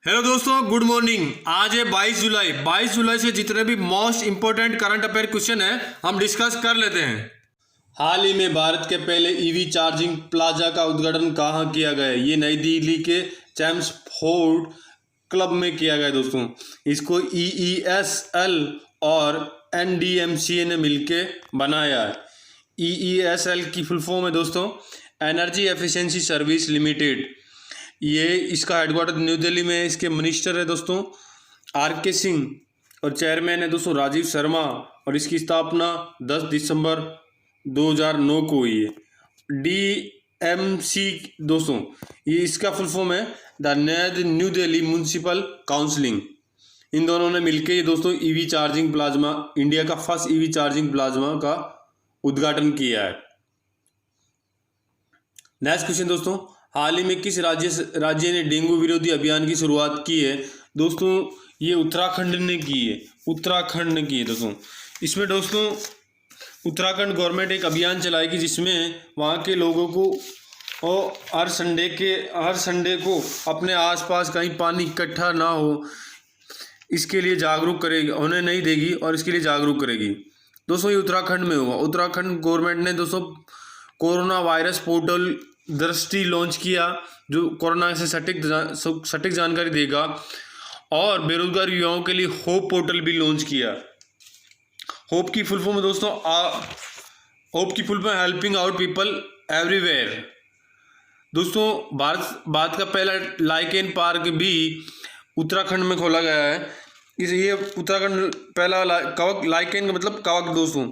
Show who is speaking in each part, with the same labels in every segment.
Speaker 1: Hello दोस्तों, good morning. आज है 22 जुलाई। 22 जुलाई से जितने भी most important current affair question है हम डिस्कस कर लेते हैं। हाल ही में भारत के पहले ईवी चार्जिंग प्लाजा का उद्घाटन कहाँ किया गया है? ये नई दिल्ली के चैम्सफोर्ड क्लब में किया गया है दोस्तों। इसको EESL और NDMCA ने मिलके बनाया है। EESL की फुल फॉर्म है दोस्तों एनर्जी एफिशिएंसी सर्विस लिमिटेड। ये इसका हेडक्वार्टर न्यू दिल्ली में है। इसके मिनिस्टर है दोस्तों RK सिंह और चेयरमैन है दोस्तों राजीव शर्मा और इसकी स्थापना 10 दिसंबर 2009 को हुई है। DMC दोस्तों ये इसका फुल फॉर्म है the new Delhi municipal counselling. इन दोनों ने मिलकर ये दोस्तों ईवी चार्जिंग प्लाज्मा, इंडिया का फर्स्ट ईवी चार्जिंग प्लाज्मा का उद्घाटन किया है। नेक्स्ट क्वेश्चन दोस्तों, हाल ही में किस राज्य ने डेंगू विरोधी अभियान की शुरुआत की है? दोस्तों ये उत्तराखंड ने की है। उत्तराखंड ने की है दोस्तों। इसमें दोस्तों उत्तराखंड गवर्नमेंट एक अभियान चलाएगी जिसमें वहाँ के लोगों को और हर संडे को अपने आसपास कहीं पानी इकट्ठा ना हो इसके लिए जागरूक करेगी, उन्हें नहीं देगी और इसके लिए जागरूक करेगी। दोस्तों ये उत्तराखंड में हुआ। उत्तराखंड गवर्नमेंट ने दोस्तों कोरोना वायरस पोर्टल दृष्टि लॉन्च किया जो कोरोना से सटीक जानकारी देगा और बेरोजगार युवाओं के लिए होप पोर्टल भी लॉन्च किया। होप की फुल फॉर्म है दोस्तों होप की full form helping out people everywhere. दोस्तों भारत का पहला लाइकेन पार्क भी उत्तराखंड में खोला गया है। ये उत्तराखंड पहला लाइकेन का मतलब कवक दोस्तों।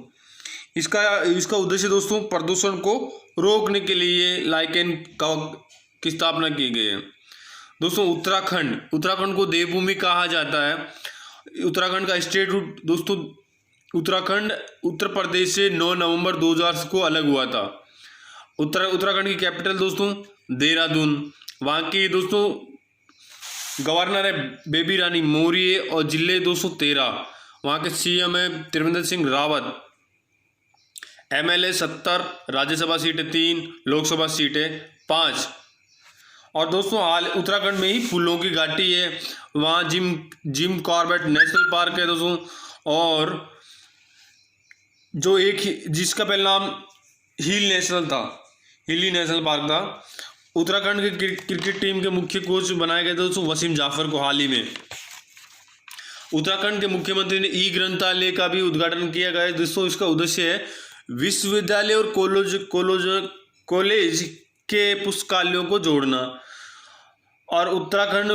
Speaker 1: इसका उद्देश्य दोस्तों प्रदूषण को रोकने के लिए लाइकेन कवक की स्थापना की गई है। दोस्तों उत्तराखंड को देवभूमि कहा जाता है। उत्तराखंड का स्टेट रूट दोस्तों उत्तराखंड उत्तर प्रदेश से 9 नवंबर 2000 को अलग हुआ था। उत्तराखंड की कैपिटल दोस्तों देहरादून। वहाँ की दोस्तों गवर्नर है बेबी रानी मौर्य और जिले 213। वहाँ के CM है त्रिवेंद्र सिंह रावत। MLA 70, राज्यसभा सीटें 3, लोकसभा सीटें 5। और दोस्तों हाल उत्तराखंड में ही फूलों की घाटी है। वहाँ जिम कॉर्बेट नेशनल पार्क है दोस्तों। और जो जिसका पहला नाम हिली नेशनल पार्क था। उत्तराखंड के क्रिकेट टीम के मुख्य कोच बनाए गए दोस्तों वसीम जाफर को हाल ही में। उत्तराखंड के मुख्यमंत्री ने ग्रंथालय का भी उद्घाटन किया गया है दोस्तों। इसका उद्देश्य है विश्वविद्यालय और कॉलेज के पुस्तकालयों को जोड़ना। और उत्तराखंड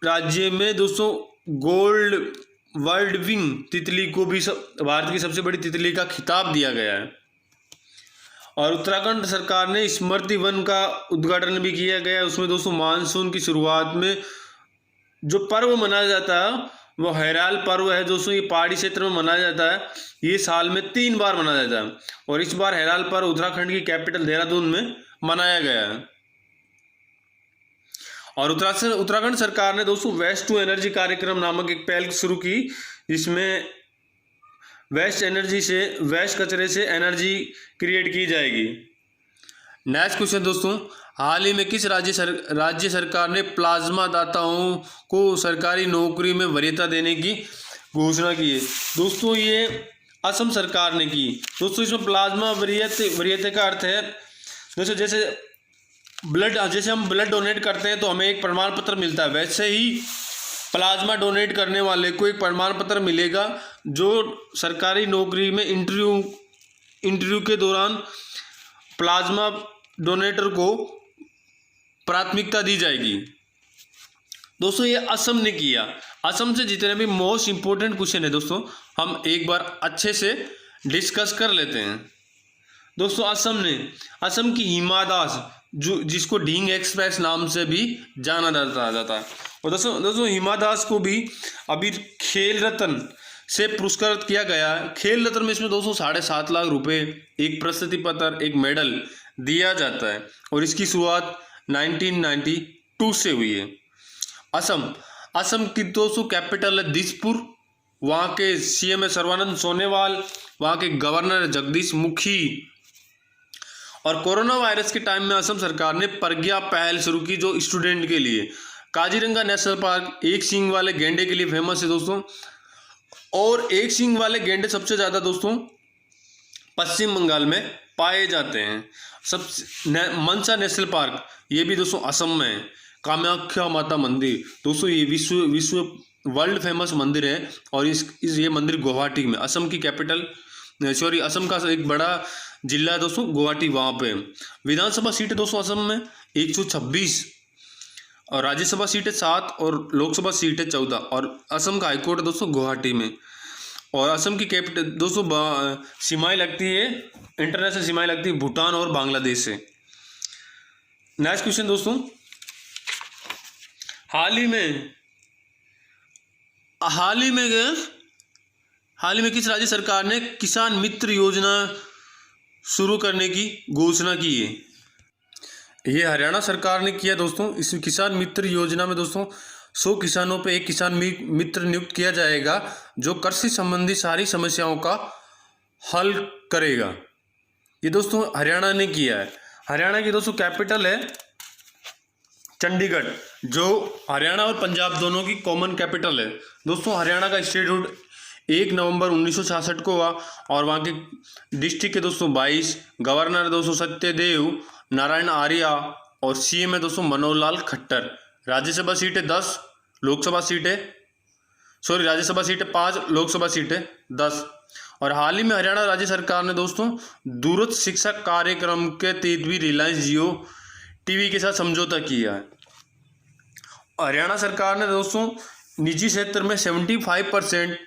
Speaker 1: राज्य में दोस्तों गोल्ड वर्ल्ड विंग तितली को भी भारत की सबसे बड़ी तितली का खिताब दिया गया है। और उत्तराखंड सरकार ने स्मृति वन का उद्घाटन भी किया गया है। उसमें दोस्तों मानसून की शुरुआत में जो पर्व मनाया जाता है वो हैराल पर्व है दोस्तों। ये पहाड़ी क्षेत्र में मनाया जाता है। ये साल में 3 बार मनाया जाता है और इस बार हैराल पर्व उत्तराखंड की कैपिटल देहरादून में मनाया गया है। और उत्तराखंड सरकार ने दोस्तों वेस्ट टू एनर्जी कार्यक्रम नामक एक पहल शुरू की जिसमें वेस्ट कचरे से एनर्जी क्रिएट की जाएगी। नेक्स्ट क्वेश्चन दोस्तों, हाल ही में किस राज्य सरकार ने प्लाज्मा दाताओं को सरकारी नौकरी में वरीयता देने की घोषणा की है? दोस्तों ये असम सरकार ने की। दोस्तों इसमें प्लाज्मा वरीयता का अर्थ है दोस्तों जैसे हम ब्लड डोनेट करते हैं तो हमें एक प्रमाण पत्र मिलता है, वैसे ही प्लाज्मा डोनेट करने वाले को एक प्रमाण पत्र मिलेगा जो सरकारी नौकरी में इंटरव्यू के दौरान प्लाज्मा डोनेटर को प्राथमिकता दी जाएगी। दोस्तों ये असम ने किया। असम से जितने भी मोस्ट इंपोर्टेंट क्वेश्चन है दोस्तों हम एक बार अच्छे से डिस्कस कर लेते हैं। दोस्तों असम की हिमा दास जिसको ढींग एक्सप्रेस नाम से भी जाना जाता है। और दोस्तों हिमा दास को भी अभी खेल रत्न से पुरस्कृत किया गया है। खेल रत्न में इसमें दोस्तों 7.5 लाख रुपए, एक प्रशस्ति पत्र, एक मेडल दिया जाता है और इसकी शुरुआत 1992 से हुई है। असम की दोस्तों कैपिटल है दिसपुर। वहाँ के CM है सर्बानंद सोनोवाल। वहाँ के गवर्नर है जगदीश मुखी। और कोरोना वायरस के टाइम में असम सरकार ने प्रज्ञा पहल शुरू की जो स्टूडेंट के लिए काजीरंगा नेशनल पार्क एक सींग वाले गैंडे के लिए फेमस है दोस्तों, और एक सींग वाले गैंडे सबसे ज़्यादा दोस्तों पश्चिम बंगाल में पाए जाते हैं। मनसा नेशनल पार्क ये भी दोस्तों असम में है। कामाख्या माता मंदिर दोस्तों ये विश्व वर्ल्ड फेमस मंदिर है, और ये मंदिर गुवाहाटी में, असम की कैपिटल असम का एक बड़ा जिला है दोस्तों गुवाहाटी, वहाँ पे। विधानसभा सीट है दोस्तों असम में 126, और राज्यसभा सीट है 7, और लोकसभा सीट है 14, और असम का हाईकोर्ट है दोस्तों गुवाहाटी में। और असम की कैपिटल दोस्तों सीमाएं लगती है, इंटरनेशनल सीमाएं लगती है भूटान और बांग्लादेश से। नेक्स्ट क्वेश्चन दोस्तों, हाल ही में किस राज्य सरकार ने किसान मित्र योजना शुरू करने की घोषणा की है? ये हरियाणा सरकार ने किया दोस्तों। इस किसान मित्र योजना में दोस्तों 100 किसानों पे एक किसान मित्र नियुक्त किया जाएगा जो कृषि संबंधी सारी समस्याओं का हल करेगा। ये दोस्तों हरियाणा ने किया है। हरियाणा की दोस्तों कैपिटल है चंडीगढ़, जो हरियाणा और पंजाब दोनों की कॉमन कैपिटल है। दोस्तों हरियाणा का स्टेटहुड 1 नवंबर 1966 को हुआ, और वहाँ के डिस्ट्रिक्ट है दोस्तों 22, गवर्नर है दोस्तों सत्यदेव नारायण आर्य, और सीएम है दोस्तों मनोहर लाल खट्टर। राज्यसभा सीट है 10, राज्यसभा सीट है 5, लोकसभा सीट है 10। और हाल ही में हरियाणा राज्य सरकार ने दोस्तों दूरस्थ शिक्षा कार्यक्रम के तहत भी रिलायंस जियो टीवी के साथ समझौता किया है। हरियाणा सरकार ने दोस्तों निजी क्षेत्र में 75%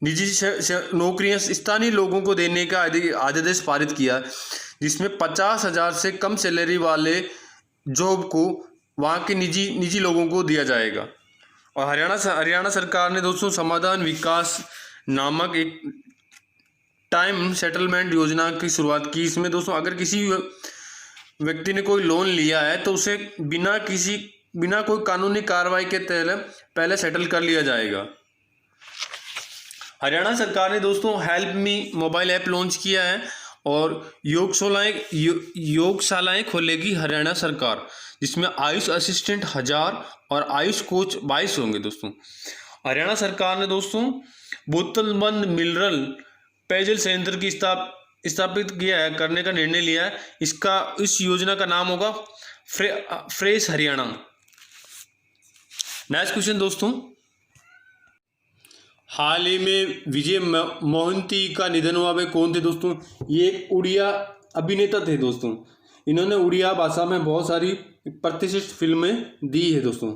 Speaker 1: निजी नौकरियां स्थानीय लोगों को देने का अध्यादेश पारित किया, जिसमें 50,000 से कम सैलरी वाले जॉब को वहाँ के निजी लोगों को दिया जाएगा। और हरियाणा सरकार ने दोस्तों समाधान विकास नामक एक टाइम सेटलमेंट योजना की शुरुआत की। इसमें दोस्तों अगर किसी व्यक्ति ने कोई लोन लिया है तो उसे बिना कोई कानूनी कार्रवाई के तहत पहले सेटल कर लिया जाएगा। हरियाणा सरकार ने दोस्तों help me mobile app launch किया है, और योगशालाएं खोलेगी हरियाणा सरकार, जिसमें आयुष असिस्टेंट 1000 और आयुष कोच 22 होंगे दोस्तों। हरियाणा सरकार ने दोस्तों बोतलबंद मिनरल पेयजल संयंत्र की स्थापित किया है, करने का निर्णय लिया है। इस योजना का नाम होगा फ्रेश हरियाणा। नेक्स्ट क्वेश्चन दोस्तों, हाल ही में विजय मोहंती का निधन हुआ। वे कौन थे दोस्तों? ये एक उड़िया अभिनेता थे दोस्तों। इन्होंने उड़िया भाषा में बहुत सारी प्रतिष्ठित फिल्में दी है दोस्तों।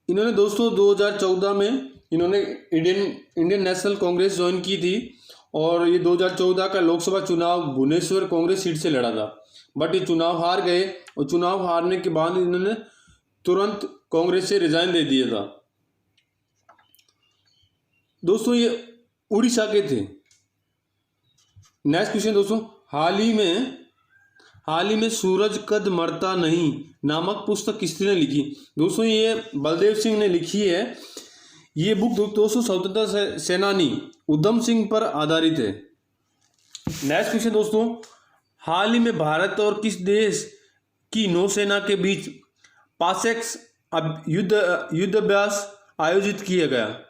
Speaker 1: इन्होंने दोस्तों 2014 में इन्होंने इंडियन नेशनल कांग्रेस ज्वाइन की थी, और ये 2014 का लोकसभा चुनाव भुवनेश्वर कांग्रेस सीट से लड़ा था, बट ये चुनाव हार गए, और चुनाव हारने के बाद इन्होंने तुरंत कांग्रेस से रिजाइन दे दिया था दोस्तों। ये उड़ीसा के थे। नेक्स्ट क्वेश्चन दोस्तों, हाल ही में सूरज कद मरता नहीं नामक पुस्तक किसने लिखी? दोस्तों ये बलदेव सिंह ने लिखी है। ये बुक दोस्तों स्वतंत्रता सेनानी उधम सिंह पर आधारित है। नेक्स्ट क्वेश्चन दोस्तों, हाल ही में भारत और किस देश की नौसेना के बीच पासेक्स युद्धाभ्यास आयोजित किया गया?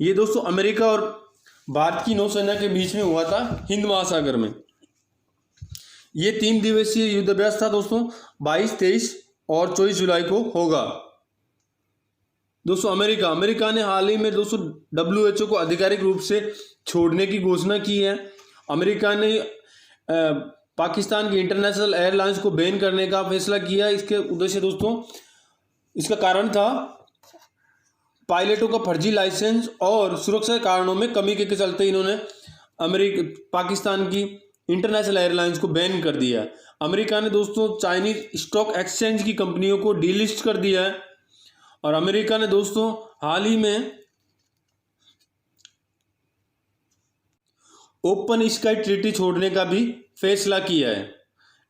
Speaker 1: ये दोस्तों अमेरिका और भारत की नौसेना के बीच में हुआ था हिंद महासागर में। ये 3 दिवसीय युद्धाभ्यास था दोस्तों, 22, 23 और 24 जुलाई को होगा दोस्तों। अमेरिका ने हाल ही में दोस्तों WHO को आधिकारिक रूप से छोड़ने की घोषणा की है। अमेरिका ने पाकिस्तान की इंटरनेशनल एयरलाइंस को बैन करने का फैसला किया। इसके उद्देश्य दोस्तों, इसका कारण था पायलटों का फर्जी लाइसेंस और सुरक्षा कारणों में कमी के चलते इन्होंने पाकिस्तान की इंटरनेशनल एयरलाइंस को बैन कर दिया। अमेरिका ने दोस्तों चाइनीज स्टॉक एक्सचेंज की कंपनियों को डीलिस्ट कर दिया है, और अमेरिका ने दोस्तों हाल ही में ओपन स्काई ट्रीटी छोड़ने का भी फैसला किया है।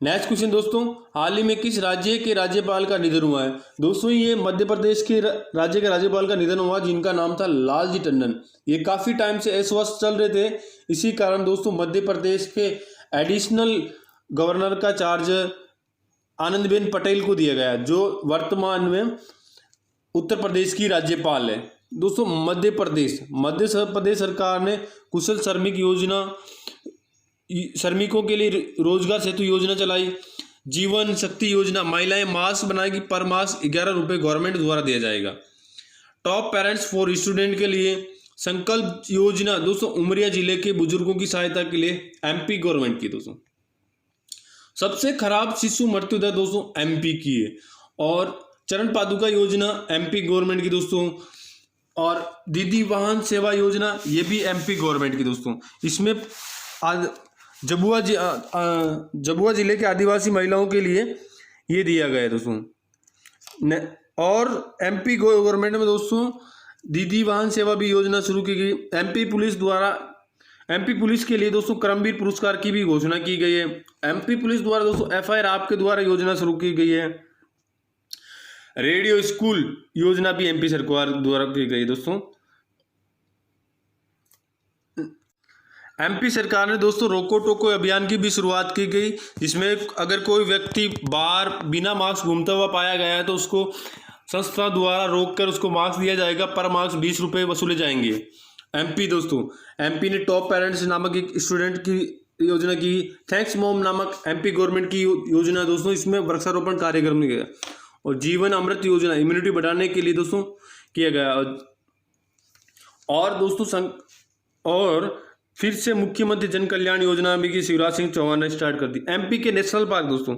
Speaker 1: नेक्स्ट क्वेश्चन दोस्तों, हाल ही में किस राज्य के राज्यपाल का निधन हुआ है? दोस्तों ये मध्य प्रदेश के राज्य के राज्यपाल का निधन हुआ, जिनका नाम था लालजी टंडन। ये काफ़ी टाइम से अस्वस्थ चल रहे थे, इसी कारण दोस्तों मध्य प्रदेश के एडिशनल गवर्नर का चार्ज आनंदीबेन पटेल को दिया गया, जो वर्तमान में उत्तर प्रदेश की राज्यपाल है। दोस्तों मध्य प्रदेश सरकार ने कुशल श्रमिक योजना, श्रमिकों के लिए रोजगार सेतु योजना चलाई। जीवन शक्ति योजना, महिलाएं मास्क बनाएगी, पर मास्क 11 रुपये गवर्नमेंट द्वारा दिया जाएगा। टॉप पेरेंट्स फॉर स्टूडेंट के लिए संकल्प योजना, दोस्तों उमरिया जिले के बुजुर्गों की सहायता के लिए एमपी गवर्नमेंट की। दोस्तों सबसे खराब शिशु मृत्यु दर दोस्तों एमपी की है। और चरण पादुका योजना एमपी गवर्नमेंट की दोस्तों। और दीदी वाहन सेवा योजना ये भी एमपी गवर्नमेंट की दोस्तों। इसमें झाबुआ जिले के आदिवासी महिलाओं के लिए ये दिया गया है दोस्तों। और एमपी गवर्नमेंट में दोस्तों दीदी वाहन सेवा भी योजना शुरू की गई। एमपी पुलिस के लिए दोस्तों कर्मवीर पुरस्कार की भी घोषणा की गई है। एमपी पुलिस द्वारा दोस्तों एफआईआर आपके द्वारा योजना शुरू की गई है। रेडियो स्कूल योजना भी एमपी सरकार द्वारा की गई दोस्तों। एमपी सरकार ने दोस्तों रोको टोको अभियान की भी शुरुआत की गई, जिसमें अगर कोई व्यक्ति बाहर बिना मास्क घूमता हुआ पाया गया है तो उसको संस्था द्वारा रोककर उसको मास्क दिया जाएगा, पर मास्क 20 रुपये वसूले जाएंगे। एमपी दोस्तों, एमपी ने टॉप पेरेंट्स नामक एक स्टूडेंट की योजना की। थैंक्स मॉम नामक एमपी गवर्नमेंट की योजना दोस्तों, इसमें वृक्षारोपण कार्यक्रम किया गया। और जीवन अमृत योजना इम्यूनिटी बढ़ाने के लिए दोस्तों किया गया। और दोस्तों और फिर से मुख्यमंत्री जन कल्याण योजना भी की शिवराज सिंह चौहान ने स्टार्ट कर दी। एमपी के नेशनल पार्क दोस्तों,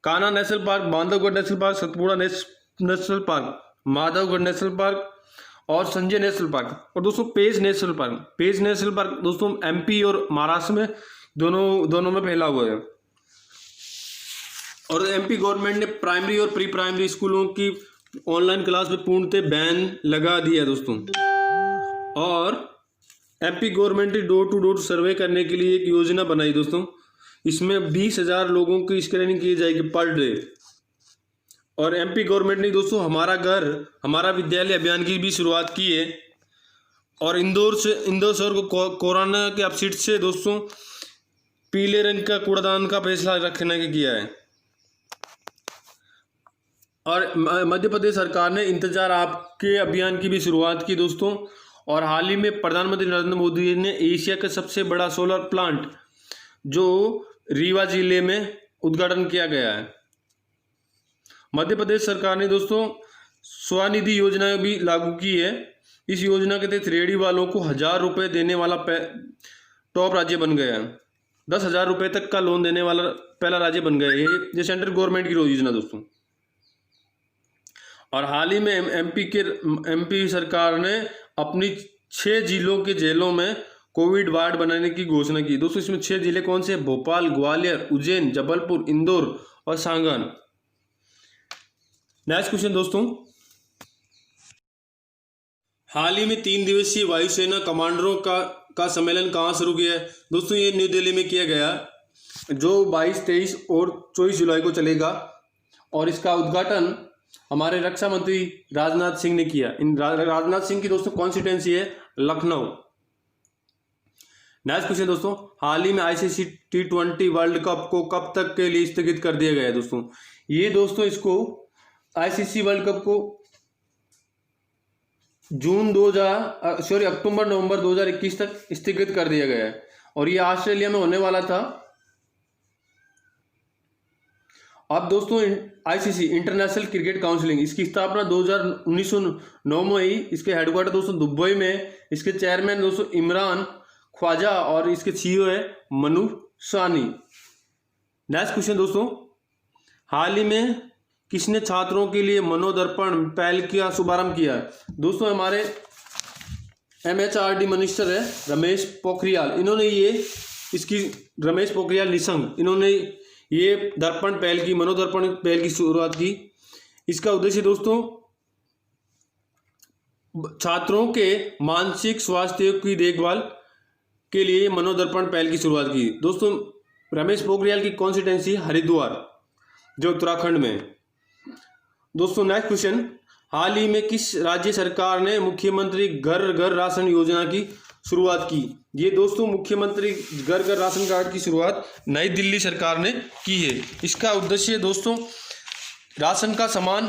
Speaker 1: Kanha national park, Bandhavgarh national park, Satpura national park, Madhavgarh national park और संजय नेशनल पार्क। और दोस्तों पेज नेशनल पार्क दोस्तों एमपी और महाराष्ट्र में दोनों में फैला हुआ है। और एमपी गवर्नमेंट ने प्राइमरी और प्री प्राइमरी स्कूलों की ऑनलाइन क्लास में पूर्णतः बैन लगा दिया दोस्तों। और एमपी गवर्नमेंट ने डोर टू डोर सर्वे करने के लिए एक योजना बनाई दोस्तों। इसमें 20,000 लोगों की स्क्रीनिंग की जाएगी पर डे। और एमपी गवर्नमेंट ने दोस्तों हमारा घर हमारा विद्यालय अभियान की भी शुरुआत की है। और इंदौर शहर को कोरोना के अपसीट से दोस्तों पीले रंग का कूड़ादान का फैसला रखने का किया है। और मध्य प्रदेश सरकार ने इंतजार आपके अभियान की भी शुरुआत की दोस्तों। और हाल ही में प्रधानमंत्री नरेंद्र मोदी ने एशिया का सबसे बड़ा सोलर प्लांट जो रीवा जिले में उद्घाटन किया गया है। मध्य प्रदेश सरकार ने दोस्तों स्वनिधि योजना भी लागू की है। इस योजना के तहत रेहड़ी वालों को 1,000 रुपये देने वाला टॉप राज्य बन गया है। 10,000 रुपये तक का लोन देने वाला पहला राज्य बन गया है। ये सेंट्रल गवर्नमेंट की योजना दोस्तों। और हाल ही में एमपी सरकार ने अपनी 6 जिलों के जेलों में कोविड वार्ड बनाने की घोषणा की दोस्तों। इसमें 6 जिले कौन से? भोपाल, ग्वालियर, उज्जैन, जबलपुर, इंदौर और सांगन। नेक्स्ट क्वेश्चन दोस्तों, हाल ही में 3 दिवसीय वायुसेना कमांडरों का सम्मेलन कहाँ शुरू किया है दोस्तों? ये न्यू दिल्ली में किया गया, जो 22, 23 और 24 जुलाई को चलेगा। और इसका उद्घाटन हमारे रक्षा मंत्री राजनाथ सिंह ने किया। राजनाथ सिंह की दोस्तों कॉन्स्टिट्यूएंसी है लखनऊ। नेक्स्ट क्वेश्चन दोस्तों, हाल ही में आईसीसी T20 वर्ल्ड कप को कब तक के लिए स्थगित कर दिया गया है दोस्तों? ये दोस्तों इसको आईसीसी वर्ल्ड कप को अक्टूबर-नवंबर 2021 तक स्थगित कर दिया गया है। और ये ऑस्ट्रेलिया में होने वाला था। अब दोस्तों आईसीसी इंटरनेशनल क्रिकेट काउंसिलिंग, इसकी स्थापना 1909 में ही। इसके हेडक्वार्टर दोस्तों दुबई में। इसके चेयरमैन दोस्तों इमरान ख्वाजा और इसके सीईओ है मनु सानी। नेक्स्ट क्वेश्चन दोस्तों, हाल ही में किसने छात्रों के लिए मनोदर्पण पहल का शुभारंभ किया? दोस्तों हमारे MHRD मिनिस्टर है रमेश पोखरियाल। रमेश पोखरियाल निशंक, इन्होंने ये दर्पण पहल की, मनोदर्पण पहल की शुरुआत की। इसका उद्देश्य दोस्तों छात्रों के मानसिक स्वास्थ्य की देखभाल के लिए मनोदर्पण पहल की शुरुआत की। दोस्तों रमेश पोखरियाल की कॉन्स्टिट्यूएंसी हरिद्वार जो उत्तराखंड में। दोस्तों नेक्स्ट क्वेश्चन, हाल ही में किस राज्य सरकार ने मुख्यमंत्री घर घर राशन योजना की शुरुआत की। ये दोस्तों मुख्यमंत्री घर घर राशन कार्ड की शुरुआत नई दिल्ली सरकार ने की है। इसका उद्देश्य दोस्तों राशन का सामान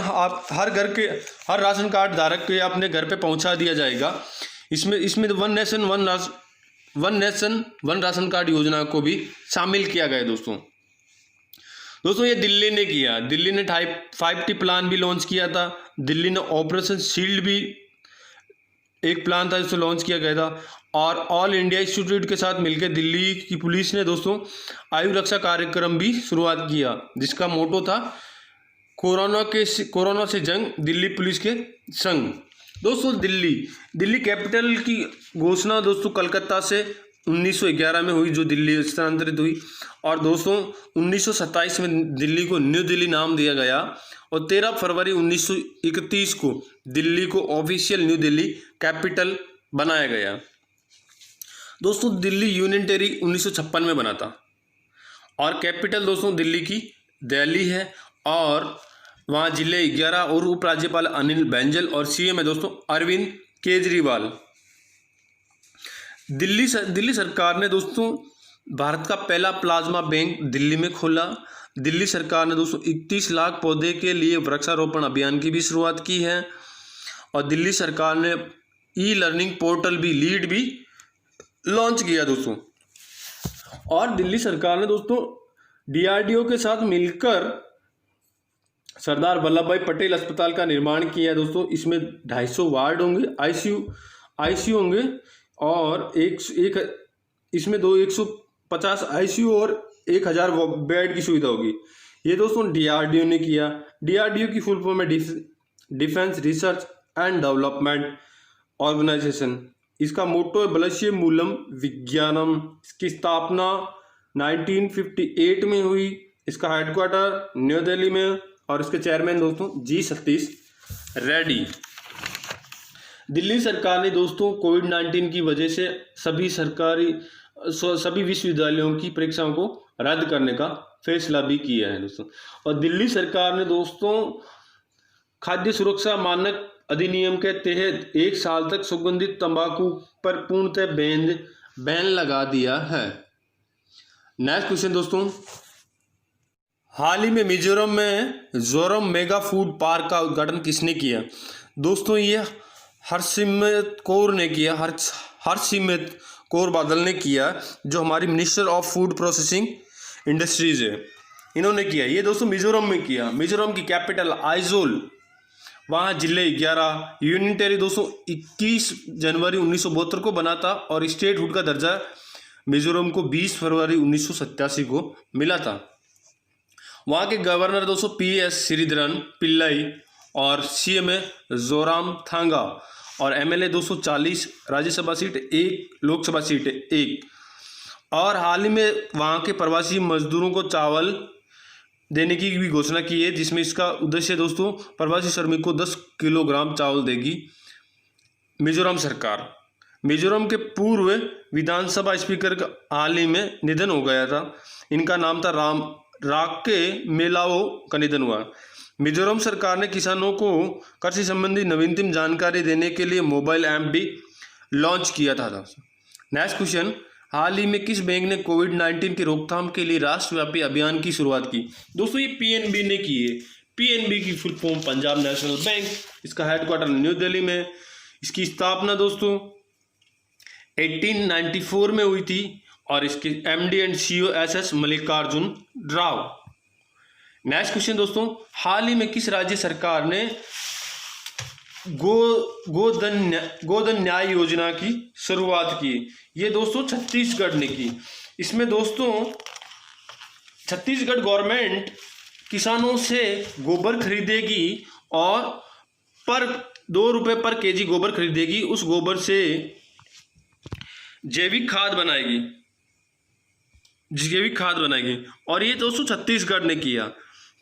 Speaker 1: आप हर राशन कार्ड धारक के अपने घर पे पहुंचा दिया जाएगा। इसमें one nation one ration card योजना को भी शामिल किया गया है। दोस्तों ये दिल्ली ने किया। दिल्ली ने 5T प्लान भी लॉन्च किया था। दिल्ली ने ऑपरेशन शील्ड भी एक प्लान था जिसे लॉन्च किया गया था। और ऑल इंडिया इंस्टीट्यूट के साथ मिलकर दिल्ली की पुलिस ने दोस्तों आयु रक्षा कार्यक्रम भी शुरुआत किया, जिसका मोटो था कोरोना से जंग, दिल्ली पुलिस के संग। दोस्तों दिल्ली कैपिटल की घोषणा दोस्तों कलकत्ता से 1911 में हुई, जो दिल्ली स्थानांतरित हुई। और दोस्तों 1927 में दिल्ली को न्यू दिल्ली नाम दिया गया और 13 फरवरी 1931 को दिल्ली को ऑफिशियल न्यू दिल्ली कैपिटल बनाया गया। दोस्तों दिल्ली यूनियन टेरिटरी 1956 में बना था और कैपिटल दोस्तों दिल्ली की दिल्ली है। और वहाँ जिले 11 और उपराज्यपाल अनिल बैंजल और सीएम है दोस्तों अरविंद केजरीवाल। दिल्ली सरकार ने दोस्तों भारत का पहला प्लाज्मा बैंक दिल्ली में खोला। दिल्ली सरकार ने दोस्तों 31 लाख पौधे के लिए वृक्षारोपण अभियान की भी शुरुआत की है। और दिल्ली सरकार ने ई लर्निंग पोर्टल भी लीड भी लॉन्च किया दोस्तों। और दिल्ली सरकार ने दोस्तों डीआरडीओ के साथ मिलकर सरदार वल्लभ भाई पटेल अस्पताल का निर्माण किया है दोस्तों। इसमें 250 वार्ड होंगे, आईसीयू होंगे और इसमें 150 आईसीयू और 1000 बेड की सुविधा होगी। ये दोस्तों डीआरडीओ ने किया। डीआरडीओ की फुल फॉर्म है defence research and development organisation. इसका मोटो है बलस्य मूलम विज्ञानम। इसकी स्थापना 1958 में हुई। इसका हेडक्वार्टर न्यू दिल्ली में और इसके चेयरमैन दोस्तों जी सतीश रेड्डी। दिल्ली सरकार ने दोस्तों कोविड-19 की वजह से सभी विश्वविद्यालयों की परीक्षाओं को रद्द करने का फैसला भी किया है दोस्तों। और दिल्ली सरकार ने दोस्तों खाद्य सुरक्षा मानक अधिनियम के तहत 1 साल तक सुगंधित तंबाकू पर पूर्णतः बैन लगा दिया है। नेक्स्ट क्वेश्चन दोस्तों, हाल ही में मिजोरम में जोरम मेगा फूड पार्क का उद्घाटन किसने किया? दोस्तों ये हरसिमरत कौर ने किया। हरसिमरत कौर बादल ने किया, जो हमारी minister of food processing industries है, इन्होंने किया। ये दोस्तों मिजोरम में किया। मिजोरम की कैपिटल आइजोल, वहाँ जिले 11। यूनियन टेरिटरी दोस्तों 21 जनवरी 1972 को बना था और स्टेटहुड का दर्जा मिजोरम को 20 फरवरी 1987 को मिला था। वहाँ के गवर्नर दोस्तों PS श्रीधरन पिल्लाई और सीएम है जोराम थांगा। और MLA 240, Rajya Sabha seat 1, Lok Sabha seat 1। और हाल ही में वहाँ के प्रवासी मजदूरों को चावल देने की भी घोषणा की है, जिसमें इसका उद्देश्य दोस्तों प्रवासी श्रमिक को 10 किलोग्राम चावल देगी मिजोरम सरकार। मिजोरम के पूर्व विधानसभा स्पीकर का हाल ही में निधन हो गया था। इनका नाम था राके मेलाओ का निधन हुआ। मिजोरम सरकार ने किसानों को कृषि संबंधी नवीनतम जानकारी देने के लिए मोबाइल ऐप भी लॉन्च किया था। नेक्स्ट क्वेश्चन, हाल ही में किस बैंक ने कोविड-19 की रोकथाम के लिए राष्ट्रव्यापी अभियान की शुरुआत की? दोस्तों ये PNB ने की है। PNB की full form Punjab national bank. इसका हेडक्वार्टर न्यू दिल्ली में। इसकी स्थापना दोस्तों 1894 में हुई थी और इसके MD and CEO SS Mallikarjun Rao. Next question दोस्तों, हाल ही में किस राज्य सरकार ने गोधन न्याय योजना की शुरुआत की? ये दोस्तों छत्तीसगढ़ ने की। इसमें दोस्तों छत्तीसगढ़ गवर्नमेंट किसानों से गोबर खरीदेगी और पर 2 रुपये पर केजी गोबर खरीदेगी। उस गोबर से जैविक खाद बनाएगी और ये दोस्तों छत्तीसगढ़ ने किया।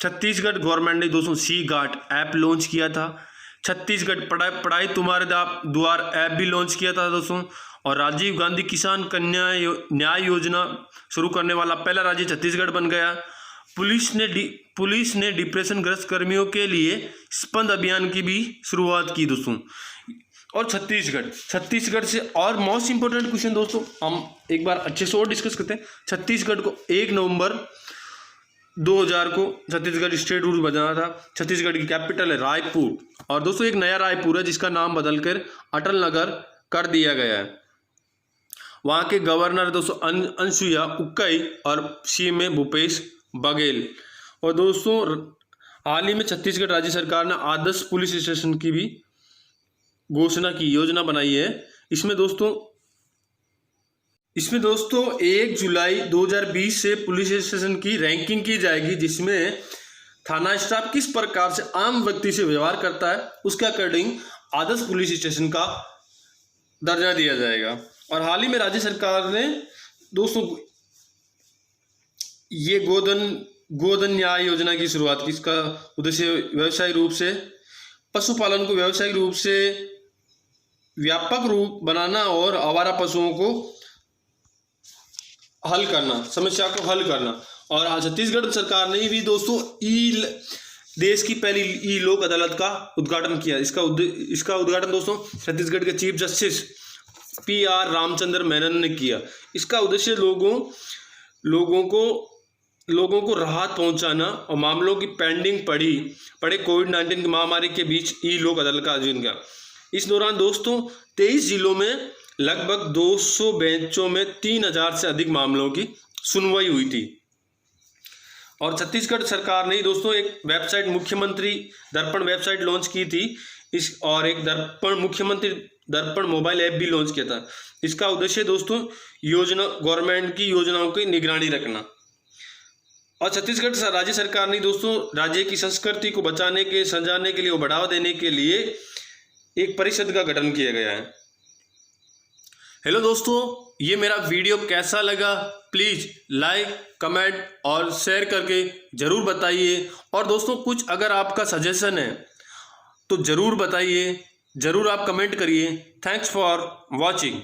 Speaker 1: छत्तीसगढ़ गवर्नमेंट ने दोस्तों सी गार्ड ऐप लॉन्च किया था। छत्तीसगढ़ पढ़ाई तुम्हारे द्वार ऐप भी लॉन्च किया था दोस्तों। और राजीव गांधी किसान कन्या न्याय योजना शुरू करने वाला पहला राज्य छत्तीसगढ़ बन गया। पुलिस ने डिप्रेशन ग्रस्त कर्मियों के लिए स्पंद अभियान की भी शुरुआत की दोस्तों। और छत्तीसगढ़ से और मोस्ट इंपोर्टेंट क्वेश्चन दोस्तों हम एक बार अच्छे से और डिस्कस करते हैं। छत्तीसगढ़ को 1 नवंबर 2000 को छत्तीसगढ़ स्टेट रूल बना था। छत्तीसगढ़ की कैपिटल है रायपुर, और दोस्तों एक नया रायपुर है जिसका नाम बदलकर अटल नगर कर दिया गया है। वहाँ के गवर्नर दोस्तों अनसुईया उइके और सीएम में भूपेश बघेल। और दोस्तों हाल ही में छत्तीसगढ़ राज्य सरकार ने आदर्श पुलिस स्टेशन की भी घोषणा की, योजना बनाई है। इसमें दोस्तों 1 जुलाई 2020 से पुलिस स्टेशन की रैंकिंग की जाएगी, जिसमें थाना स्टाफ किस प्रकार से आम व्यक्ति से व्यवहार करता है उसके अकॉर्डिंग आदर्श पुलिस स्टेशन का दर्जा दिया जाएगा। और हाल ही में राज्य सरकार ने दोस्तों ये गोधन न्याय योजना की शुरुआत की। इसका उद्देश्य व्यवसायिक रूप से पशुपालन को व्यावसायिक रूप से व्यापक रूप बनाना और आवारा पशुओं को हल करना, समस्या को हल करना। और छत्तीसगढ़ सरकार ने भी दोस्तों देश की पहली ई लोक अदालत का उद्घाटन किया। इसका उद्घाटन दोस्तों छत्तीसगढ़ के chief justice PR Ramchandra Menon ने किया। इसका उद्देश्य लोगों को राहत पहुंचाना और मामलों की पेंडिंग पड़े कोविड-19 की महामारी के बीच ई लोक अदालत का आयोजन किया। इस दौरान दोस्तों 23 जिलों में लगभग 200 बेंचों में 3000 से अधिक मामलों की सुनवाई हुई थी। और छत्तीसगढ़ सरकार ने दोस्तों एक वेबसाइट मुख्यमंत्री दर्पण वेबसाइट लॉन्च की थी, और एक मुख्यमंत्री दर्पण मोबाइल ऐप भी लॉन्च किया था। इसका उद्देश्य दोस्तों गवर्नमेंट की योजनाओं की निगरानी रखना। और छत्तीसगढ़ राज्य सरकार ने दोस्तों राज्य की संस्कृति को संजाने के लिए और बढ़ावा देने के लिए एक परिषद का गठन किया गया है। हेलो दोस्तों, ये मेरा वीडियो कैसा लगा प्लीज़ लाइक, कमेंट और शेयर करके ज़रूर बताइए। और दोस्तों कुछ अगर आपका सजेशन है तो ज़रूर बताइए, ज़रूर आप कमेंट करिए। Thanks for watching.